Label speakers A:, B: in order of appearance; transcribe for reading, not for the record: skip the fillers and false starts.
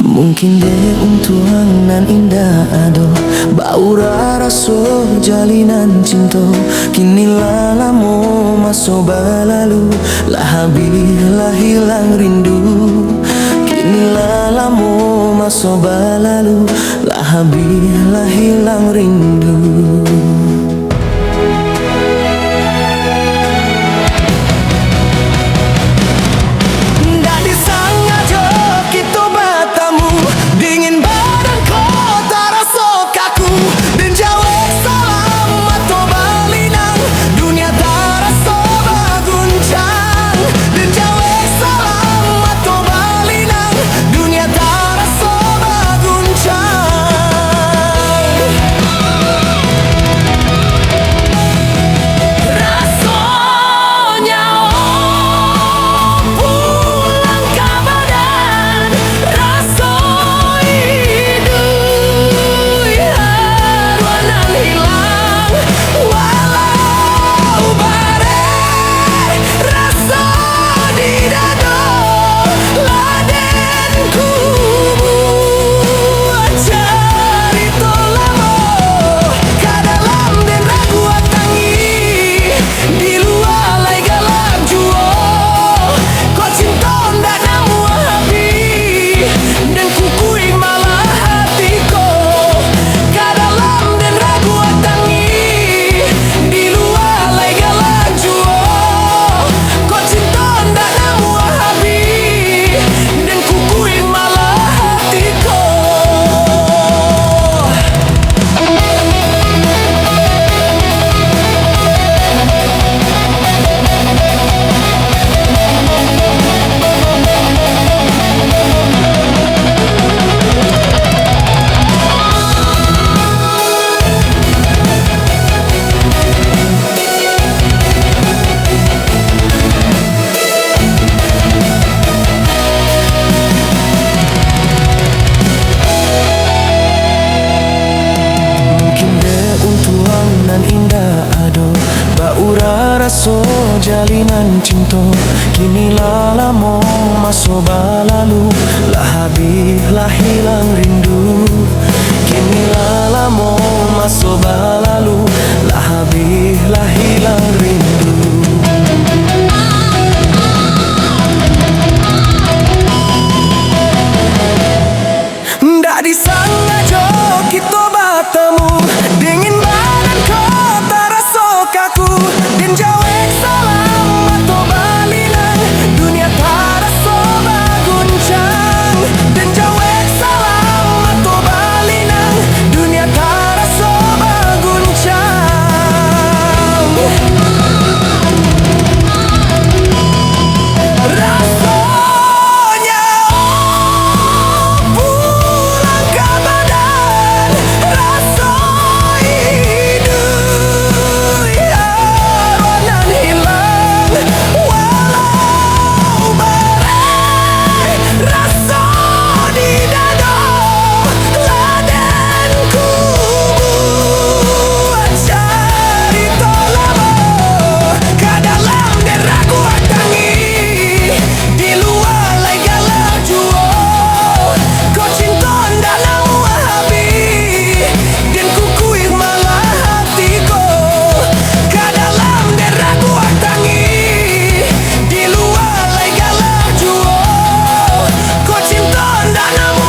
A: Mungkin deh untuang nan indah ado bau raso jalinan cinta. Kini lamo maso balalu lah habis lah hilang rindu. Kini lamo maso balalu lah habis lah hilang rindu. Raso jalinan cinta. Kini lamo maso balalu lah habis lah hilang rindu. Kini lamo maso balalu lah habis lah hilang rindu. Ndak disengaja kita bertemu dingin badan kota rasa kaku. Dan jawab salam atau balinan dunia terasa berguncang. Dan jawab salam atau balinan dunia terasa berguncang. Rasanya pulang ke badan, rasa hidup arwana hilang. Walau berai rasa di dada, ladan ku buat cerita lama. Ke dalam dera ku tangi, di luar lai galak jua. Kau cinta ndak nak habis, dan ku kuih malah hatiku. Ke dalam dera ku tangi, di luar lai galak jua. Kau cinta ndak nak